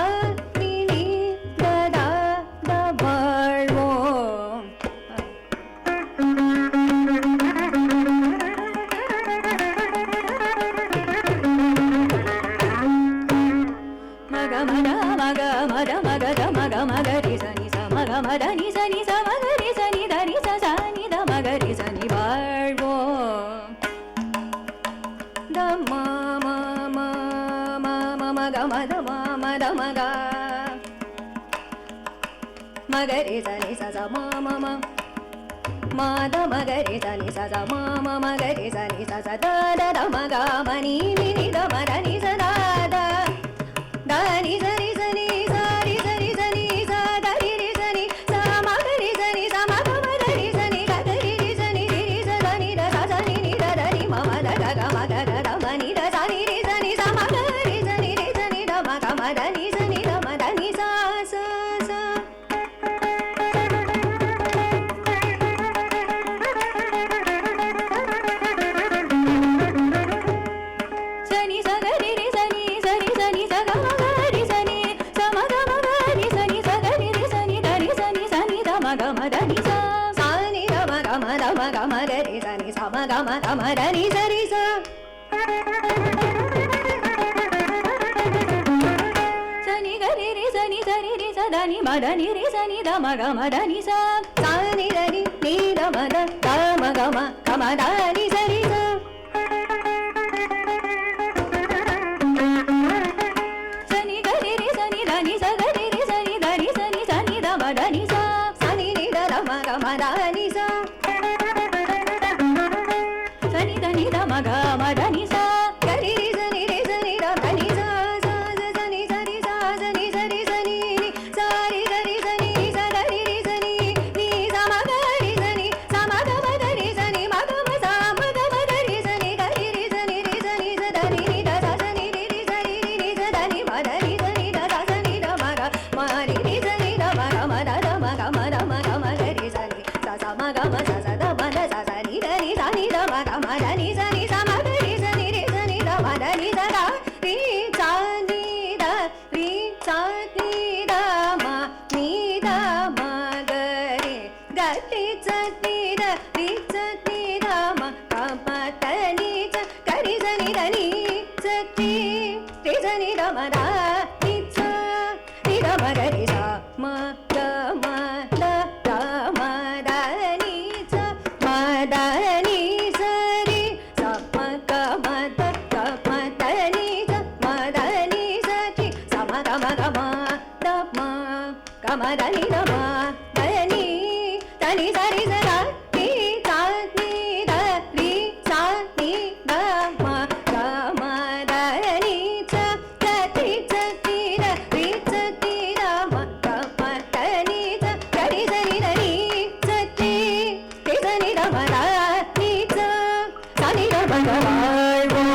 நி நி த த த வாழ்வோம் மக மட மக மட மகத மக மகரி சனி ச மக மட நி சனி ச மகரி சனி தரி ச சனி த மகரி சனி வாழ்வோம் த மா மா மா மா மா மக மத மா மத மக மகரி சனி ச ச மா மா மா மாத மகரி சனி ச ச மா மா மகரி சனி ச ச த த த மக மணி நி நி த மத நி ச த த த நி ச நி ச நி ச ரி ச ரி ச நி ச த ரி ரி ச நி ச மகரி ச நி ச மக மகரி ச நி க த ரி ரி ச நி ரி ரி ச த நி த ச ச நி நி த த ரி ம ம த க க ம க க த ம நி த ச நி ரி ச நி ச ம க ரி ச நி ரி ச நி த ம க ம த நி ச நி த ம த நி ச ச ச சனி ச க ரி ரி ச நி ச ரி ச நி ச க ம க ரி ச நி ச ம க ம க ரி ச நி ச க ரி ரி ச நி த ரி ச நி ச நி த ம க ம த நி ச ச நி த ம க ம த ம க ம க ரி ச நி ச ம க ம த ம த நி ச ரி ச ச நி க ரி ரி ச நி ச ரி ரி ச த நி ம த நி ரி ச நி த ம க ம த நி ச ச நி த நி நி த ம த த ம க ம க ம த நி ச ரி ச ச நி க ரி ரி ச நி த நி ச க ரி ரி ச நி த ரி ச நி ச நி த ம த நி ச ச நி நி த த ம க ம த நி ச ச நி த நி த ம க ம த நி ச க ரி ரி ச நி ரி ச நி த த நி ச ச ச நி ச ரி ச ச நி ச ரி ச நி நி ச ரி ச ரி ச நி ச க ரி ரி ச நி நி ச ம க ரி ச நி ச ம க ம க ரி ச நி ம க ம ச ம க ம க ரி ச நி க ரி ரி ச நி ரி ச நி ச த ரி நி த ச ச நி ரி ரி ச ரி ரி நி ச த நி ம த ரி ச நி த த ச நி த ம க ம ரி ரி ச நி த ம க ம த த ம க ம த ம க ம க ரி ச நி ச ச ம க ம ச ச த ம த ச ச நி த ரி ச நி த ம க ம த நி ச நி ச ம க ரி ச நி ரி ச நி த ம த நி ச க ரி ச நி த ரி ச நி த ம நி த ம க ரி க ரி ச நி த ரி ச நி த ம க ம த நி ச க ரி ச நி த நி ச ரி ரி ச நி த ம த நி ச நி த ம க ரி ச ம க ம த த ம த நி ச ம த நி ச ரி ச ம க ம த க ம த நி ச ம த நி ச ரி ச ம க ம க ம த ம க ம த நி த ம த நி த நி ச ரி ச த நி பமதா நீச்ச சனித பகவாழ்வோ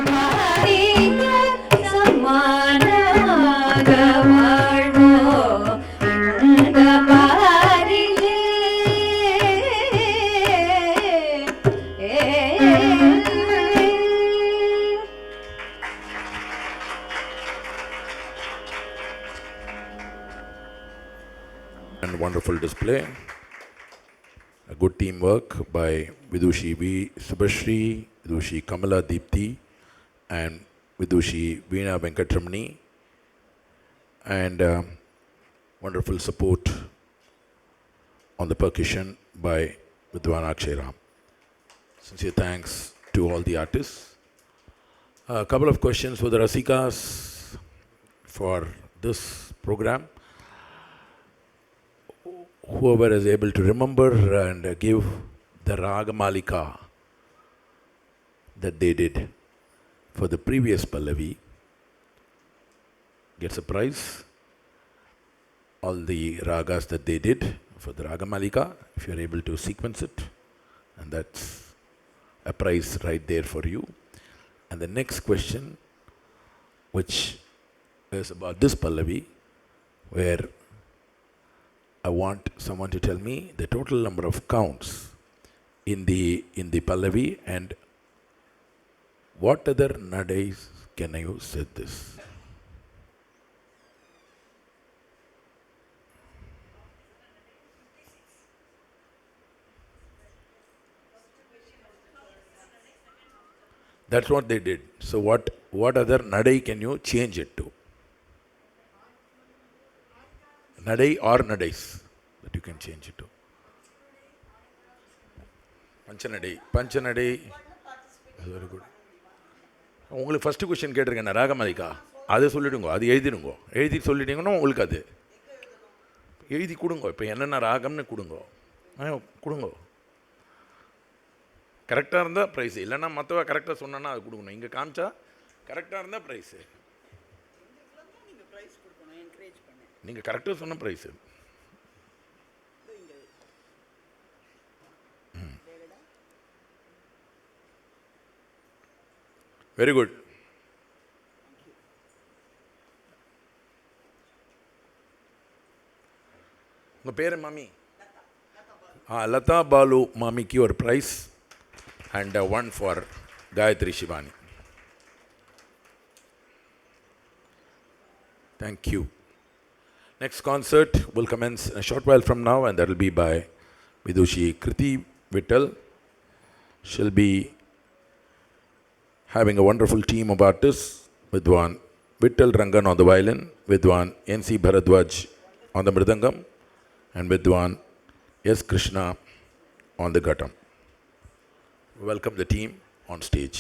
பாரிலே சரி சமானமாக வாழ்வோ இந்த பாரிலே. And wonderful display. A good teamwork by Vidushi V. Subhashri, Vidushi Kamala Deepthi, and Vidushi Veena Venkatramani, and wonderful support on the percussion by Vidwan Akshay Ram. Sincere thanks to all the artists. A couple of questions for the Rasikas for this program. Whoever is able to remember and give the Ragamalika that they did for the previous Pallavi gets a prize. All the ragas that they did for the Ragamalika, if you are able to sequence it, and that's a prize right there for you. And the next question, which is about this Pallavi, where I want someone to tell me the total number of counts in the Pallavi and what other nadais can I use said this. That's what they did. So what other nadai can you change it to? Nadai or nadais that you can change it to. Panchanadai. Very good. உங்களுக்கு first question கேட்டிருக்கேன் ராகமலிகா, அதை சொல்லிடுங்க, அது எழுதிடுங்க. எழுதி சொல்லிட்டீங்கன்னா உங்களுக்கு அது எழுதி கொடுங்க. இப்போ என்னென்ன ராகம்னு கொடுங்க, கொடுங்க. கரெக்டாக இருந்தால் ப்ரைஸு, இல்லைன்னா மற்றவ கரெக்டாக சொன்னா அது கொடுக்கணும். இங்கே காமிச்சா கரெக்டாக இருந்தால் ப்ரைஸு, நீங்கள் கரெக்டாக சொன்ன ப்ரைஸு. Very good. உங்கள் பேர் மாமி? லதா பாலு மாமிக்கு ஒரு price and one for Gayatri Shivani. Thank you. Next concert will commence a short while from now, and that will be by Vidushi Kriti Vittal. She'll be having a wonderful team of artists, Vidwan Vittal Rangan on the violin, Vidwan N.C. Bharadwaj on the mridangam, and Vidwan S. Krishna on the ghatam. Welcome the team on stage.